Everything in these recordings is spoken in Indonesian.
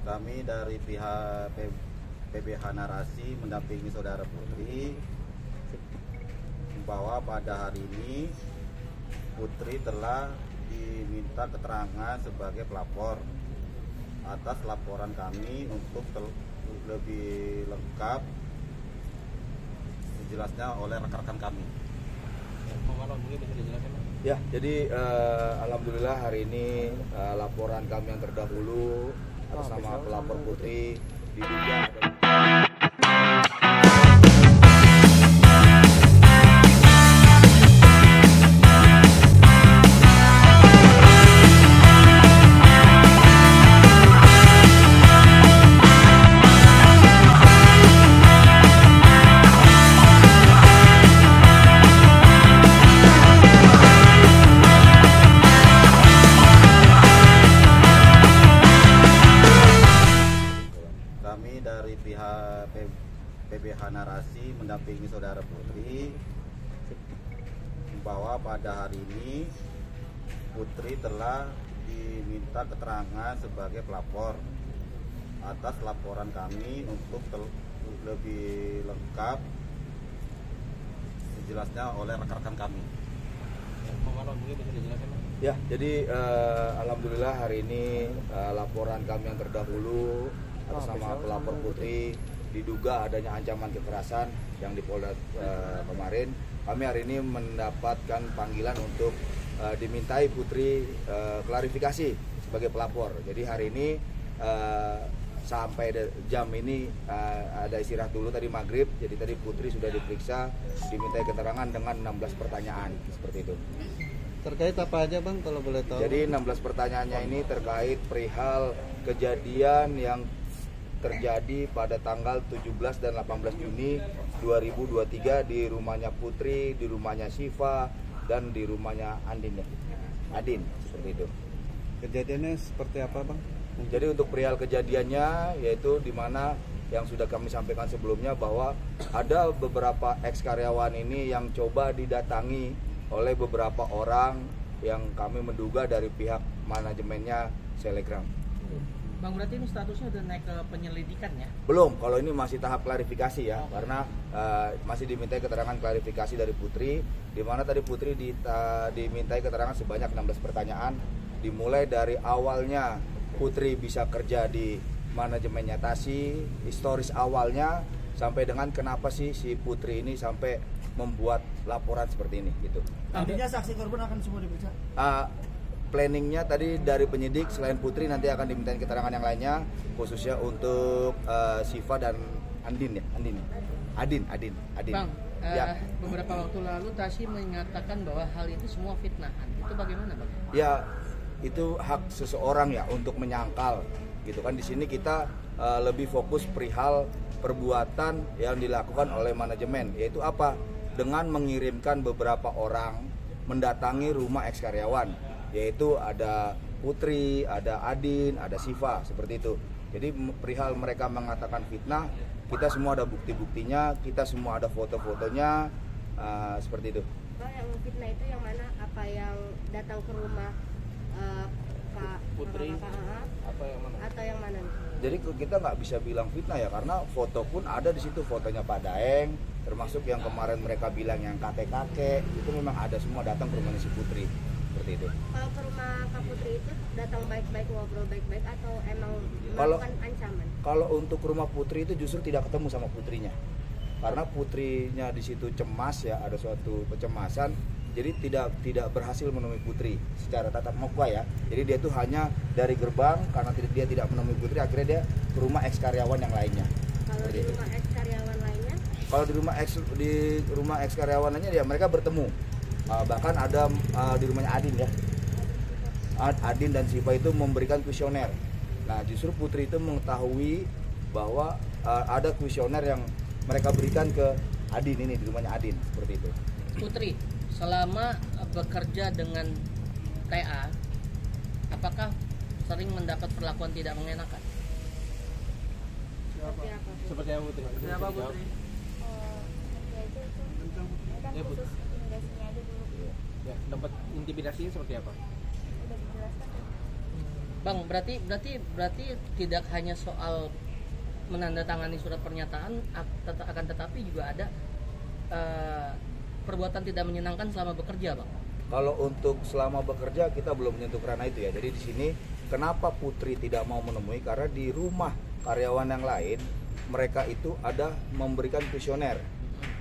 Kami dari pihak PBH Narasi mendampingi saudara Putri bahwa pada hari ini Putri telah diminta keterangan sebagai pelapor atas laporan kami untuk lebih lengkap dijelasnya oleh rekan-rekan kami. Ya, jadi alhamdulillah hari ini laporan kami yang terdahulu atas nama pelapor Putri diduga kami dari pihak PBH Narasi mendampingi saudara Putri bahwa pada hari ini Putri telah diminta keterangan sebagai pelapor atas laporan kami untuk lebih lengkap dijelasnya oleh rekan-rekan kami. Ya, jadi alhamdulillah hari ini laporan kami yang terdahulu atas nama pelapor Putri diduga adanya ancaman kekerasan yang di Polda kemarin. Kami hari ini mendapatkan panggilan untuk dimintai Putri klarifikasi sebagai pelapor. Jadi hari ini sampai jam ini ada istirahat dulu tadi maghrib. Jadi tadi Putri sudah diperiksa, dimintai keterangan dengan 16 pertanyaan seperti itu. Terkait apa aja Bang kalau boleh tahu? Jadi 16 pertanyaannya ini terkait perihal kejadian yang terjadi pada tanggal 17 dan 18 Juni 2023 di rumahnya Putri, di rumahnya Siva, dan di rumahnya Adin, seperti itu. Kejadiannya seperti apa Bang? Jadi untuk perihal kejadiannya yaitu di mana yang sudah kami sampaikan sebelumnya bahwa ada beberapa ex karyawan ini yang coba didatangi oleh beberapa orang yang kami menduga dari pihak manajemennya Selegram. Bang, berarti ini statusnya udah naik ke penyelidikan ya? Belum, kalau ini masih tahap klarifikasi ya, karena masih dimintai keterangan klarifikasi dari Putri, di mana tadi Putri dimintai keterangan sebanyak 16 pertanyaan, dimulai dari awalnya Putri bisa kerja di manajemennya Tasi, historis awalnya, sampai dengan kenapa sih si Putri ini sampai membuat laporan seperti ini gitu. Nantinya saksi korban akan semua diperiksa? Planningnya tadi dari penyidik selain Putri nanti akan dimintain keterangan yang lainnya, khususnya untuk Siva dan Adin. Bang, ya. beberapa waktu lalu Tasi mengatakan bahwa hal itu semua fitnahan. Itu bagaimana Bang? Ya, itu hak seseorang ya untuk menyangkal gitu kan. Di sini kita lebih fokus perihal perbuatan yang dilakukan oleh manajemen, yaitu apa? Dengan mengirimkan beberapa orang mendatangi rumah eks karyawan, yaitu ada Putri, ada Adin, ada Siva, seperti itu. Jadi perihal mereka mengatakan fitnah, kita semua ada bukti-buktinya, kita semua ada foto-fotonya, seperti itu. Bang, yang fitnah itu yang mana? Apa yang datang ke rumah Kak Putri? apa yang mana? Atau yang mana? Jadi kita nggak bisa bilang fitnah ya, karena foto pun ada di situ, fotonya Pak Daeng, termasuk yang kemarin mereka bilang yang kakek-kakek, itu memang ada semua datang ke rumahnya si Putri, seperti itu. Kalau ke rumah Kak Putri itu datang baik-baik, ngobrol baik-baik, atau emang melakukan ancaman? Kalau untuk rumah Putri itu justru tidak ketemu sama putrinya, karena putrinya di situ cemas ya, ada suatu kecemasan. Jadi tidak berhasil menemui Putri secara tatap muka ya. Jadi dia tuh hanya dari gerbang, karena dia tidak menemui Putri, akhirnya dia ke rumah eks karyawan yang lainnya. Kalau di rumah eks karyawan lainnya? Kalau di rumah eks karyawan lainnya ya mereka bertemu. Bahkan ada di rumahnya Adin ya. Adin dan Siva itu memberikan kuesioner. Nah, justru Putri itu mengetahui bahwa ada kuesioner yang mereka berikan ke Adin ini di rumahnya Adin, seperti itu. Putri, selama bekerja dengan TA, apakah sering mendapat perlakuan tidak mengenakan? Seperti apa? Seperti apa Putri? Seperti apa Putri? Ya, Putri. Ya, dapat intimidasinya seperti apa? Udah dijelaskan. Bang, berarti tidak hanya soal menandatangani surat pernyataan, akan tetapi juga ada perbuatan tidak menyenangkan selama bekerja, Bang. Kalau untuk selama bekerja kita belum menyentuh ranah itu ya. Jadi di sini kenapa Putri tidak mau menemui, karena di rumah karyawan yang lain mereka itu ada memberikan kuesioner.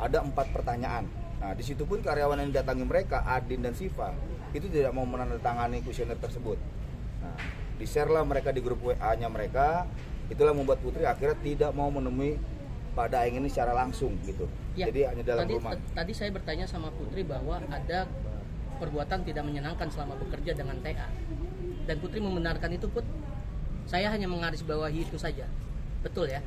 Ada 4 pertanyaan. Nah, di situ pun karyawan yang datangi mereka, Adin dan Siva, itu tidak mau menandatangani kuesioner tersebut. Nah, di-share lah mereka di grup WA-nya mereka. Itulah membuat Putri akhirnya tidak mau menemui Pak Daeng ini secara langsung gitu. Ya, jadi hanya dalam rumah. Tadi saya bertanya sama Putri bahwa ada perbuatan tidak menyenangkan selama bekerja dengan TA. Dan Putri membenarkan itu, Put. Saya hanya menggarisbawahi itu saja. Betul ya?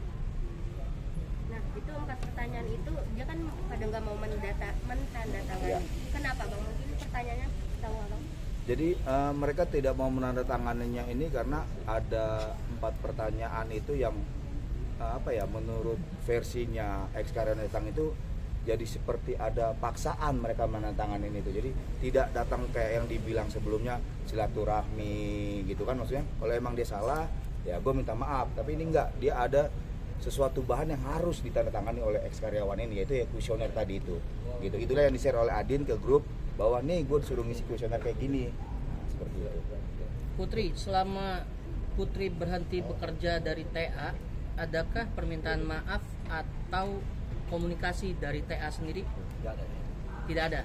Nah, itu 4 pertanyaan itu dia kan pada nggak mau menandatangani. Ya. Kenapa bang? Mungkin pertanyaannya tahu abang? Jadi mereka tidak mau menandatanganinya ini karena ada 4 pertanyaan itu yang menurut versinya ex karyawan datang itu jadi seperti ada paksaan mereka menandatangani itu. Jadi tidak datang kayak yang dibilang sebelumnya silaturahmi gitu kan, maksudnya kalau emang dia salah ya gue minta maaf, tapi ini enggak, dia ada sesuatu bahan yang harus ditandatangani oleh ex karyawan ini, yaitu ya kuesioner tadi itu gitu. Itulah yang di-share oleh Adin ke grup bahwa nih gue disuruh ngisi kuesioner kayak gini. Nah, seperti itu. Putri, selama Putri berhenti bekerja dari TA, adakah permintaan maaf atau komunikasi dari TA sendiri? Tidak ada.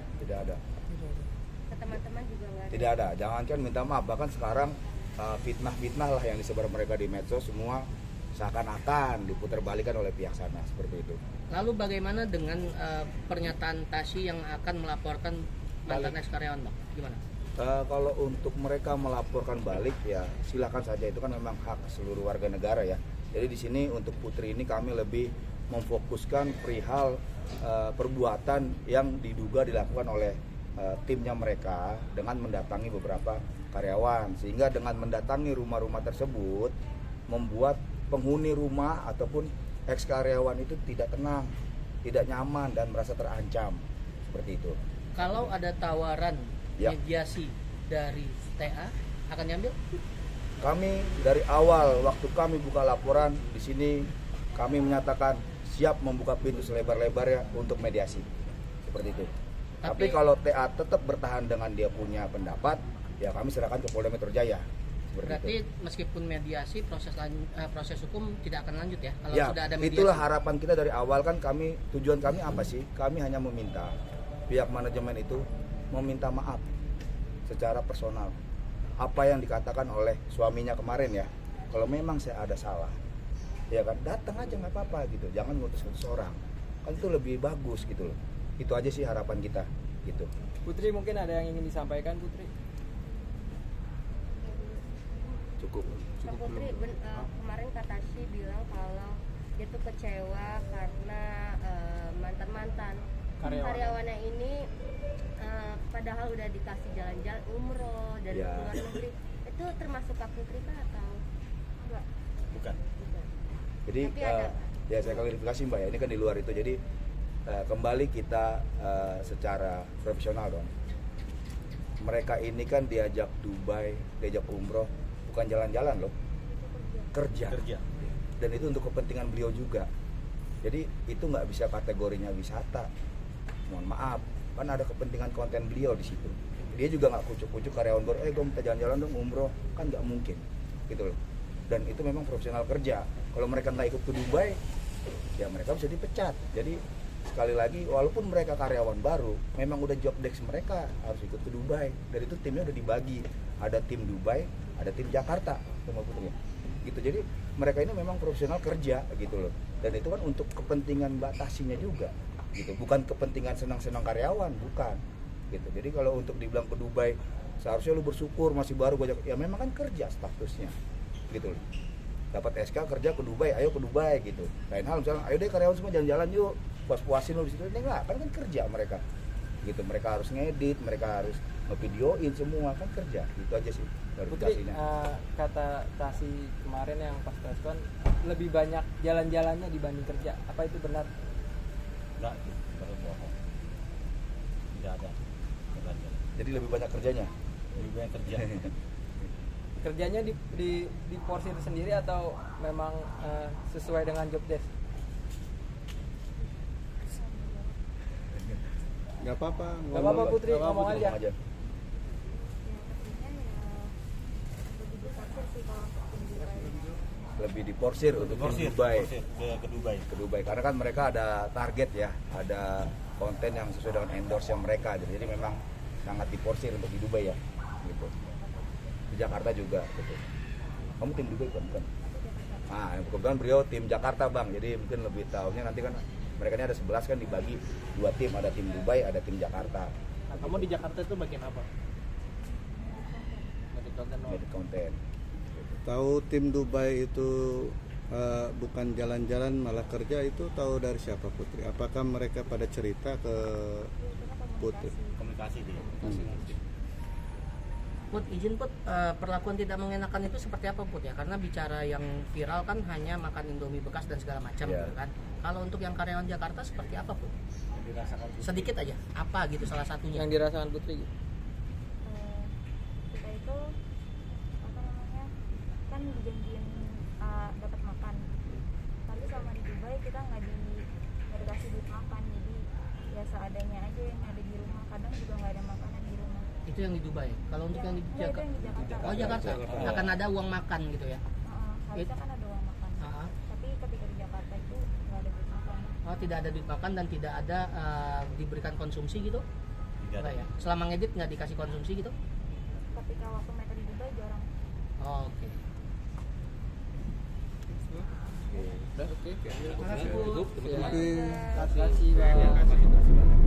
Ke teman-teman juga nggak ada? Tidak ada. Jangankan minta maaf, bahkan sekarang fitnah-fitnah lah yang disebar mereka di medsos semua seakan-akan diputerbalikan oleh pihak sana, seperti itu. Lalu bagaimana dengan pernyataan Tasy yang akan melaporkan mantan ex karyawan, Bang? Gimana? Kalau untuk mereka melaporkan balik ya silakan saja, itu kan memang hak seluruh warga negara ya. Jadi di sini untuk Putri ini kami lebih memfokuskan perihal perbuatan yang diduga dilakukan oleh timnya mereka dengan mendatangi beberapa karyawan, sehingga dengan mendatangi rumah-rumah tersebut membuat penghuni rumah ataupun ex karyawan itu tidak tenang, tidak nyaman dan merasa terancam, seperti itu. Kalau ada tawaran Ya. mediasi dari TA, akan diambil? Kami dari awal waktu kami buka laporan di sini kami menyatakan siap membuka pintu selebar-lebarnya untuk mediasi, seperti itu. Tapi kalau TA tetap bertahan dengan dia punya pendapat, ya kami serahkan ke Polda Metro Jaya. Berarti meskipun mediasi proses hukum tidak akan lanjut ya kalau Ya, sudah ada mediasi. itulah harapan kita dari awal kan. Tujuan kami apa sih? Kami hanya meminta pihak manajemen itu meminta maaf secara personal. Apa yang dikatakan oleh suaminya kemarin ya, kalau memang saya ada salah, ya kan datang aja nggak apa-apa gitu. Jangan ngutus-ngutus orang. Kan itu lebih bagus gitu loh. Itu aja sih harapan kita gitu. Putri, mungkin ada yang ingin disampaikan, Putri? Cukup. Kak Putri, kemarin Kak Tasy bilang kalau dia tuh kecewa karena mantan-mantan karyawannya ini padahal udah dikasih jalan-jalan umroh dari Ya. luar negeri. Itu termasuk Kak Putri kah atau enggak? Bukan. Jadi Tapi ada. ya saya klarifikasi Mbak ya, ini kan di luar itu. Jadi kembali kita secara profesional dong. Mereka ini kan diajak Dubai, diajak umroh, bukan jalan-jalan loh, kerja. Dan itu untuk kepentingan beliau juga. Jadi itu nggak bisa kategorinya wisata. Mohon maaf, kan ada kepentingan konten beliau di situ. Dia juga nggak kucuk-kucuk karyawan baru, gue minta jalan-jalan dong umroh, kan nggak mungkin, gitu loh. Dan itu memang profesional kerja. Kalau mereka nggak ikut ke Dubai, ya mereka bisa dipecat. Jadi sekali lagi, walaupun mereka karyawan baru, memang udah job desk mereka harus ikut ke Dubai. Dan itu timnya udah dibagi, ada tim Dubai, ada tim Jakarta, sama Putri. Gitu. Jadi mereka ini memang profesional kerja, gitu loh. Dan itu kan untuk kepentingan batasinya juga, gitu. Bukan kepentingan senang-senang karyawan, bukan. Gitu. Jadi kalau untuk dibilang ke Dubai, seharusnya lu bersyukur masih baru, ya memang kan kerja statusnya, gitu loh. Dapat SK kerja ke Dubai, ayo ke Dubai gitu. Lain hal misalnya, ayo deh karyawan semua jalan-jalan yuk, puas-puasin lo di situ. Ini enggak, kan kerja mereka. Gitu, mereka harus ngedit, mereka harus ngevideoin semua, kan kerja. Gitu aja sih. Putri, kata Tasy kemarin yang pas respon lebih banyak jalan-jalannya dibanding kerja. Apa itu benar? Enggak, baru bohong. Tidak ada. Jadi lebih banyak kerjanya. Lebih banyak kerja. kerjanya di porsir sendiri atau memang sesuai dengan job desk? Gak apa-apa. Gak apa-apa Putri, ngomong aja. Ya, pastinya lebih diforsir sih kalau untuk tim Dubai. Lebih diporsir untuk tim Dubai. Ke Dubai. Ke Dubai karena kan mereka ada target ya, ada konten yang sesuai dengan endorse yang mereka gitu. Jadi memang sangat diporsir untuk di Dubai ya gitu. Di Jakarta juga gitu. Kamu tim Dubai bukan? Nah, kebetulan beliau tim Jakarta Bang, jadi mungkin lebih tahunya nanti kan mereka ini ada 11 kan dibagi 2 tim, ada tim Dubai, ada tim Jakarta. Nah, kamu di Jakarta itu bagian apa? Edit konten. Tahu tim Dubai itu bukan jalan-jalan malah kerja, itu tahu dari siapa Putri? Apakah mereka pada cerita ke Putri? Komunikasi dia. Put, izin Put, perlakuan tidak mengenakan itu seperti apa Put ya? Karena bicara yang viral kan hanya makan Indomie bekas dan segala macam Yeah. gitu kan. Kalau untuk yang karyawan Jakarta seperti apa Put? Dirasakan Sedikit aja, apa gitu salah satunya? Yang dirasakan Putri gitu. Kita itu apa namanya, kan dijanjiin dapat makan, tapi selama di Dubai kita nggak dikasih duit makan, jadi ya seadanya aja yang ada di rumah, kadang juga nggak ada makanan di rumah. Itu yang di Dubai. Kalau untuk yang di Nggak, itu yang di Jakarta. Oh Jakarta, akan ada uang makan gitu ya? Harusnya kan ada uang makan, Ah. tapi ketika di Jakarta itu nggak ada duit makan. Oh tidak ada duit makan dan tidak ada diberikan konsumsi gitu? Tidak ada. Enggak ya? Selama ngedit nggak dikasih konsumsi gitu? Ketika waktu mereka di Dubai jarang. Oh, oke. Oke. Terima kasih Put. Oke. Terima kasih Bang.